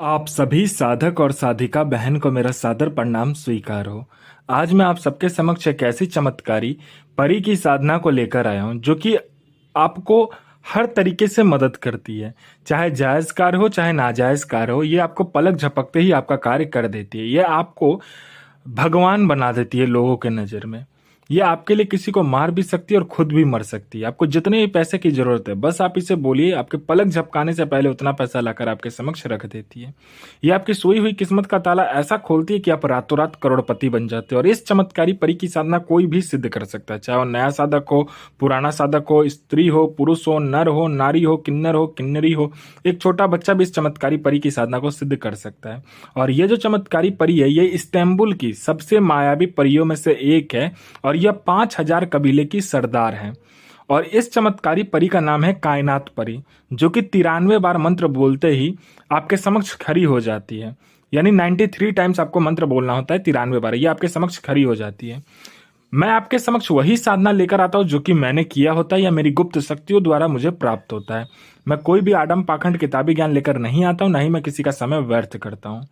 आप सभी साधक और साधिका बहन को मेरा सादर प्रणाम स्वीकार हो। आज मैं आप सबके समक्ष एक ऐसी चमत्कारी परी की साधना को लेकर आया हूं जो कि आपको हर तरीके से मदद करती है। चाहे जायज कार्य हो चाहे नाजायज कार्य हो, ये आपको पलक झपकते ही आपका कार्य कर देती है। ये आपको भगवान बना देती है लोगों के नज़र में। ये आपके लिए किसी को मार भी सकती है और खुद भी मर सकती है। आपको जितने भी पैसे की जरूरत है बस आप इसे बोलिए, आपके पलक झपकाने से पहले उतना पैसा लाकर आपके समक्ष रख देती है। ये आपकी सोई हुई किस्मत का ताला ऐसा खोलती है कि आप रातों रात करोड़पति बन जाते हो। और इस चमत्कारी परी की साधना कोई भी सिद्ध कर सकता है, चाहे वो नया साधक हो, पुराना साधक हो, स्त्री हो, पुरुष हो, नर हो, नारी हो, किन्नर हो, किन्नरी हो। एक छोटा बच्चा भी इस चमत्कारी परी की साधना को सिद्ध कर सकता है। और ये जो चमत्कारी परी है ये इस्तांबुल की सबसे मायावी परियों में से एक है और यह 5,000 कबीले की सरदार है। और इस चमत्कारी परी का नाम है कायनात परी, जो कि 93 बार मंत्र बोलते ही आपके समक्ष खड़ी हो जाती है। यानी 93 टाइम्स आपको मंत्र बोलना होता है, 93 बार ये आपके समक्ष खड़ी हो जाती है। मैं आपके समक्ष वही साधना लेकर आता हूँ जो कि मैंने किया होता है या मेरी गुप्त शक्तियों द्वारा मुझे प्राप्त होता है। मैं कोई भी आडम पाखंड किताबी ज्ञान लेकर नहीं आता हूँ, ना ही मैं किसी का समय व्यर्थ करता हूँ।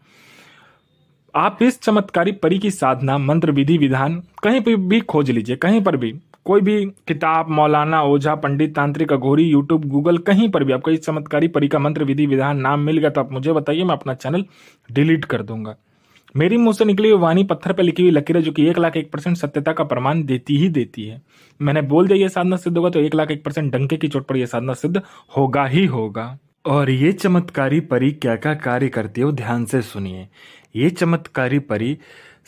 आप इस चमत्कारी परी की साधना मंत्र विधि विधान कहीं पर भी खोज लीजिए, कहीं पर भी कोई भी किताब, मौलाना, ओझा, पंडित, तांत्रिक, अघोरी, यूट्यूब, गूगल, कहीं पर भी आपको इस चमत्कारी परी का मंत्र विधि विधान नाम मिल गया तो आप मुझे बताइए, मैं अपना चैनल डिलीट कर दूंगा। मेरी मुंह से निकली हुई वाणी पत्थर पर लिखी हुई लकीरें जो कि 1,01% सत्यता का प्रमाण देती ही देती है। मैंने बोल दिया ये साधना सिद्ध होगा तो 1,01% डंके की चोट पर यह साधना सिद्ध होगा ही होगा। और ये चमत्कारी परी क्या क्या कार्य करती है वो ध्यान से सुनिए। ये चमत्कारी परी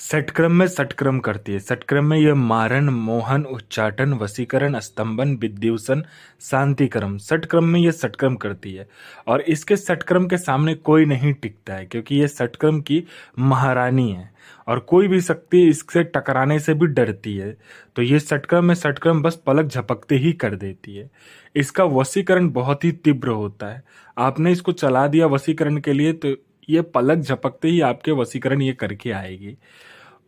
षटक्रम में षटक्रम करती है। षटक्रम में यह मारण, मोहन, उच्चाटन, वशीकरण, स्तंभन, विद्युषण, शांतिक्रम, षटक्रम में यह षटक्रम करती है। और इसके षटक्रम के सामने कोई नहीं टिकता है क्योंकि यह षटक्रम की महारानी है और कोई भी शक्ति इससे टकराने से भी डरती है। तो ये षटक्रम में षटक्रम बस पलक झपकते ही कर देती है। इसका वशीकरण बहुत ही तीव्र होता है। आपने इसको चला दिया वशीकरण के लिए तो ये पलक झपकते ही आपके वशीकरण ये करके आएगी।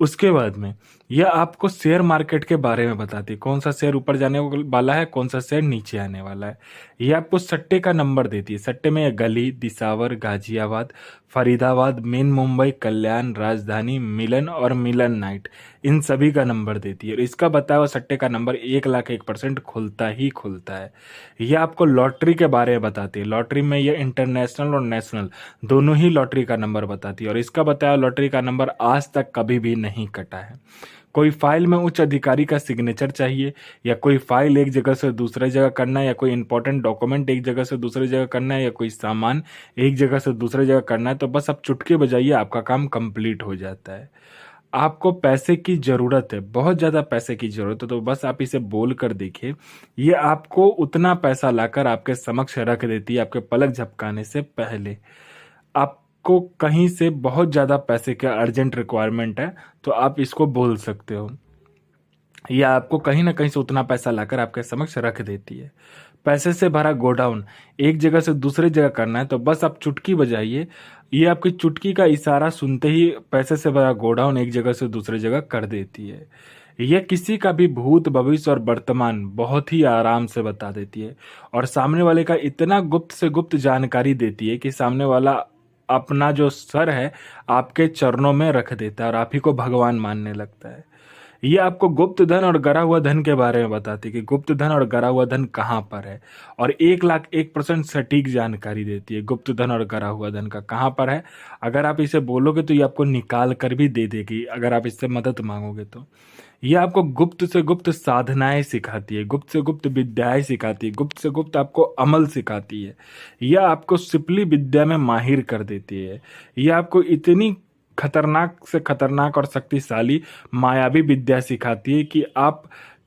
उसके बाद में यह आपको शेयर मार्केट के बारे में बताती है, कौन सा शेयर ऊपर जाने वाला है, कौन सा शेयर नीचे आने वाला है। यह आपको सट्टे का नंबर देती है। सट्टे में यह गली, दिसावर, गाजियाबाद, फरीदाबाद, मेन मुंबई, कल्याण, राजधानी, मिलन और मिलन नाइट, इन सभी का नंबर देती है। और इसका बताया हुआ सट्टे का नंबर 1,01% खुलता ही खुलता है। यह आपको लॉटरी के बारे में बताती है। लॉटरी में यह इंटरनेशनल और नेशनल दोनों ही लॉटरी का नंबर बताती है। और इसका बताया लॉटरी का नंबर आज तक कभी भी नहीं कटा है। कोई फाइल में उच्च अधिकारी का सिग्नेचर चाहिए, या कोई फाइल एक जगह से दूसरे जगह करना है, या कोई इंपॉर्टेंट डॉक्यूमेंट एक जगह से दूसरी जगह करना है, या कोई सामान एक जगह से दूसरी जगह करना है, तो बस आप चुटकी बजाइए आपका काम कंप्लीट हो जाता है। आपको पैसे की ज़रूरत है, बहुत ज़्यादा पैसे की ज़रूरत है, तो बस आप इसे बोल कर देखिए। ये आपको उतना पैसा लाकर आपके समक्ष रख देती है आपके पलक झपकाने से पहले। आपको कहीं से बहुत ज़्यादा पैसे का अर्जेंट रिक्वायरमेंट है तो आप इसको बोल सकते हो। यह आपको कहीं ना कहीं से उतना पैसा लाकर आपके समक्ष रख देती है। पैसे से भरा गोडाउन एक जगह से दूसरी जगह करना है तो बस आप चुटकी बजाइए। ये आपकी चुटकी का इशारा सुनते ही पैसे से भरा गोडाउन एक जगह से दूसरी जगह कर देती है। यह किसी का भी भूत, भविष्य और वर्तमान बहुत ही आराम से बता देती है और सामने वाले का इतना गुप्त से गुप्त जानकारी देती है कि सामने वाला अपना जो सर है आपके चरणों में रख देता है और आप ही को भगवान मानने लगता है। ये आपको गुप्त धन और गरा हुआ धन के बारे में बताती है कि गुप्त धन और गरा हुआ धन कहाँ पर है, और 1,01% सटीक जानकारी देती है गुप्त धन और गरा हुआ धन का कहाँ पर है। अगर आप इसे बोलोगे तो ये आपको निकाल कर भी दे देगी अगर आप इससे मदद मांगोगे तो। ये आपको गुप्त से गुप्त साधनाएं सिखाती है, गुप्त से गुप्त विद्याएं सिखाती है, गुप्त से गुप्त आपको अमल सिखाती है। यह आपको सिपली विद्या में माहिर कर देती है। यह आपको इतनी खतरनाक से खतरनाक और शक्तिशाली मायावी विद्या सिखाती है कि आप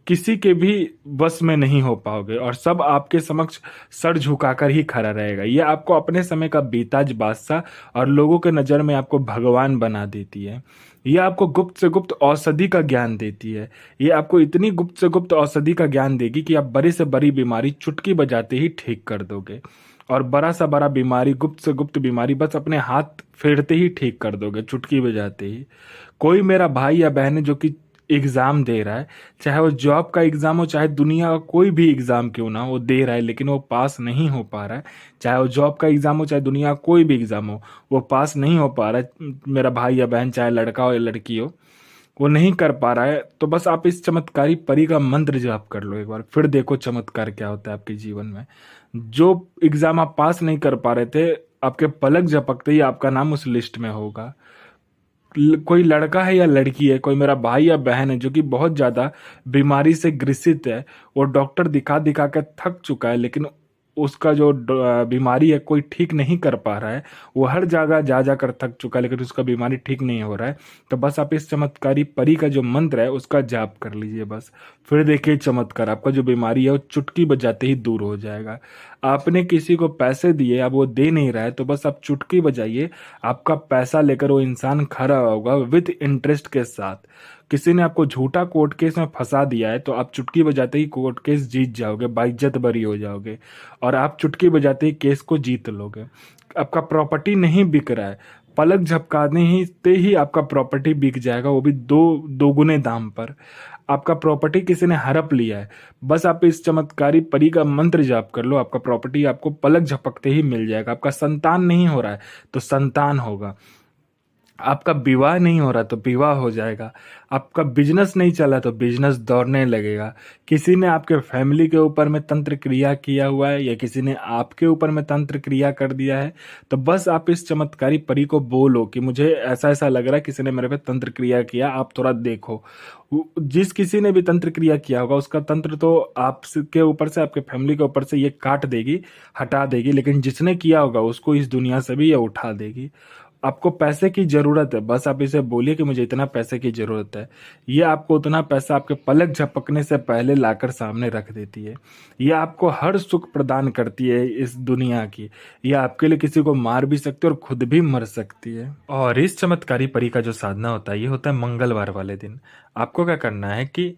किसी के भी बस में नहीं हो पाओगे और सब आपके समक्ष सर झुकाकर ही खड़ा रहेगा। यह आपको अपने समय का बेताज बादशाह और लोगों के नज़र में आपको भगवान बना देती है। यह आपको गुप्त से गुप्त औषधि का ज्ञान देती है। यह आपको इतनी गुप्त से गुप्त औषधि का ज्ञान देगी कि आप बड़ी से बड़ी बीमारी चुटकी बजाते ही ठीक कर दोगे, और बड़ा सा बड़ा बीमारी, गुप्त से गुप्त बीमारी बस अपने हाथ फेरते ही ठीक कर दोगे, चुटकी बजाते ही। कोई मेरा भाई या बहन है जो कि एग्ज़ाम दे रहा है, चाहे वो जॉब का एग्ज़ाम हो, चाहे दुनिया का कोई भी एग्ज़ाम क्यों ना हो, वो दे रहा है लेकिन वो पास नहीं हो पा रहा है। चाहे वो जॉब का एग्ज़ाम हो, चाहे दुनिया का कोई भी एग्ज़ाम हो, वो पास नहीं हो पा रहा है। मेरा भाई या बहन, चाहे लड़का हो या लड़की हो, वो नहीं कर पा रहा है, तो बस आप इस चमत्कारी परी का मंत्र जाप कर लो एक बार, फिर देखो चमत्कार क्या होता है आपके जीवन में। जो एग्ज़ाम आप पास नहीं कर पा रहे थे, आपके पलक झपकते ही आपका नाम उस लिस्ट में होगा। कोई लड़का है या लड़की है, कोई मेरा भाई या बहन है जो कि बहुत ज़्यादा बीमारी से ग्रसित है, वो डॉक्टर दिखा दिखा के थक चुका है, लेकिन उसका जो बीमारी है कोई ठीक नहीं कर पा रहा है। वो हर जगह जा जाकर थक चुका है, लेकिन उसका बीमारी ठीक नहीं हो रहा है। तो बस आप इस चमत्कारी परी का जो मंत्र है उसका जाप कर लीजिए बस, फिर देखिए चमत्कार। आपका जो बीमारी है वो चुटकी बजाते ही दूर हो जाएगा। आपने किसी को पैसे दिए, अब वो दे नहीं रहा है, तो बस आप चुटकी बजाइए, आपका पैसा लेकर वो इंसान खड़ा होगा विद इंटरेस्ट के साथ। किसी ने आपको झूठा कोर्ट केस में फंसा दिया है, तो आप चुटकी बजाते ही कोर्ट केस जीत जाओगे, बाइज्जत बरी हो जाओगे, और आप चुटकी बजाते ही केस को जीत लोगे। आपका प्रॉपर्टी नहीं बिक रहा है, पलक झपकाने ही ते ही आपका प्रॉपर्टी बिक जाएगा, वो भी दोगुने दाम पर। आपका प्रॉपर्टी किसी ने हड़प लिया है, बस आप इस चमत्कारी परी का मंत्र जाप कर लो, आपका प्रॉपर्टी आपको पलक झपकते ही मिल जाएगा। आपका संतान नहीं हो रहा है तो संतान होगा, आपका विवाह नहीं हो रहा तो विवाह हो जाएगा, आपका बिजनेस नहीं चला तो बिजनेस दौड़ने लगेगा। किसी ने आपके फैमिली के ऊपर में तंत्र क्रिया किया हुआ है या किसी ने आपके ऊपर में तंत्र क्रिया कर दिया है, तो बस आप इस चमत्कारी परी को बोलो कि मुझे ऐसा ऐसा लग रहा है किसी ने मेरे पे तंत्र क्रिया किया, आप थोड़ा देखो। जिस किसी ने भी तंत्र क्रिया किया होगा उसका तंत्र तो आपके ऊपर से, आपके फैमिली के ऊपर से ये काट देगी, हटा देगी, लेकिन जिसने किया होगा उसको इस दुनिया से भी ये उठा देगी। आपको पैसे की ज़रूरत है, बस आप इसे बोलिए कि मुझे इतना पैसे की ज़रूरत है। ये आपको उतना पैसा आपके पलक झपकने से पहले लाकर सामने रख देती है। ये आपको हर सुख प्रदान करती है इस दुनिया की। ये आपके लिए किसी को मार भी सकती है और खुद भी मर सकती है। और इस चमत्कारी परी का जो साधना होता है, ये होता है मंगलवार वाले दिन। आपको क्या करना है कि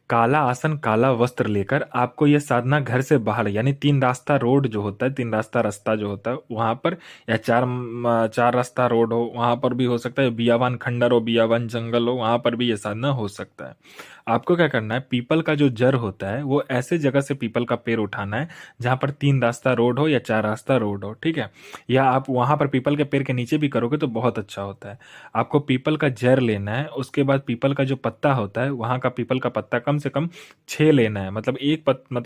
काला आसन, काला वस्त्र लेकर आपको ये साधना घर से बाहर, यानी तीन रास्ता रोड जो होता है, तीन रास्ता रास्ता जो होता है वहां पर, या चार रास्ता रोड हो वहां पर भी हो सकता है, बियावान खंडर हो, बियावान जंगल हो, वहां पर भी ये साधना हो सकता है। आपको क्या करना है, पीपल का जो जड़ होता है वो ऐसे जगह से पीपल का पेड़ उठाना है जहां पर तीन रास्ता रोड हो या चार रास्ता रोड हो, ठीक है। या आप वहां पर पीपल के पेड़ के नीचे भी करोगे तो बहुत अच्छा होता है। आपको पीपल का जड़ लेना है, उसके बाद पीपल का जो पत्ता होता है, वहां का पीपल का पत्ता कम से कम 6 लेना है, मतलब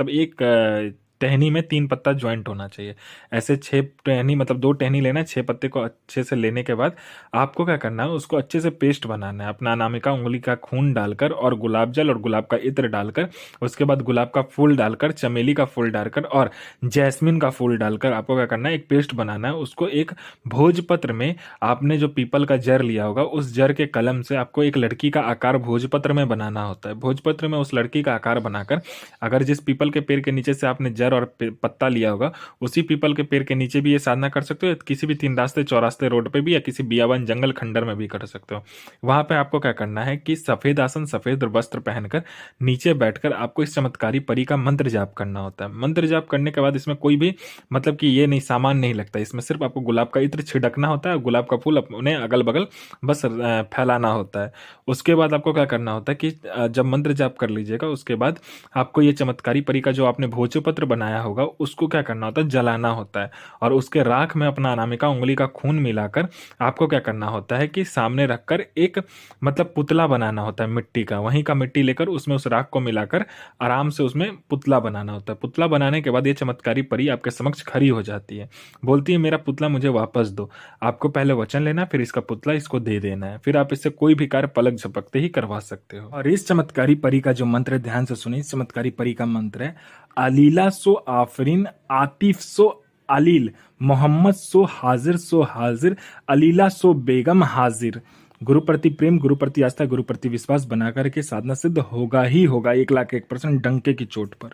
एक टहनी में 3 पत्ता ज्वाइंट होना चाहिए। ऐसे 6 टहनी, मतलब 2 टहनी लेना है, 6 पत्ते को अच्छे से लेने के बाद आपको क्या करना है, उसको अच्छे से पेस्ट बनाना है, अपना अनामिका उंगली का खून डालकर और गुलाब जल और गुलाब का इत्र डालकर, उसके बाद गुलाब का फूल डालकर, चमेली का फूल डालकर और जैस्मिन का फूल डालकर आपको क्या करना है, एक पेस्ट बनाना है। उसको एक भोजपत्र में, आपने जो पीपल का जड़ लिया होगा उस जड़ के कलम से आपको एक लड़की का आकार भोजपत्र में बनाना होता है। भोजपत्र में उस लड़की का आकार बनाकर, अगर जिस पीपल के पेड़ के नीचे से आपने जड़ और पत्ता लिया होगा उसी पीपल के पेड़ के नीचे भी ये साधना कर सकते हो, किसी भी 3 रास्ते चौरास्ते रोड पे भी, या किसी बियावन जंगल खंडर में भी कर सकते हो। वहां पे आपको क्या करना है कि सफेद आसन, सफेद वस्त्र पहनकर नीचे बैठकर आपको इस चमत्कारी परी का मंत्र जाप करना होता है। मंत्र जाप करने के बाद इसमें कोई भी, मतलब कि ये नहीं, सामान नहीं लगता, इसमें सिर्फ आपको गुलाब का इत्र छिड़कना होता है, गुलाब का फूल अपने अगल बगल बस फैलाना होता है। उसके बाद आपको क्या करना होता है कि जब मंत्र जाप कर लीजिएगा उसके बाद आपको ये चमत्कारी परी का जो आपने भोजपत्र बनाया होगा उसको क्या करना होता है, जलाना होता है, और उसके राख में अपना अनामिका उंगली का खून मिलाकर आपको क्या करना होता है कि सामने रखकर एक, मतलब पुतला बनाना होता है मिट्टी का, वहीं का मिट्टी लेकर उसमें उस राख को मिलाकर आराम से उसमें पुतला बनाना होता है। पुतला बनाने के बाद ये चमत्कारी परी आपके समक्ष खड़ी हो जाती है, बोलती है मेरा पुतला मुझे वापस दो। आपको पहले वचन लेना, फिर इसका पुतला इसको दे देना है, फिर आप इससे कोई भी कार्य पलक झपकते ही करवा सकते हो। और इस चमत्कारी परी का जो मंत्र है, ध्यान से सुनिए, इस चमत्कारी परी का मंत्र है, अलीला सो आफरीन, आतिफ सो अलील, मोहम्मद सो हाजिर, अलीला सो बेगम हाजिर। गुरु प्रति प्रेम, गुरु प्रति आस्था, गुरु प्रति विश्वास बना करके साधना सिद्ध होगा ही होगा, 1,01,000% डंके की चोट पर।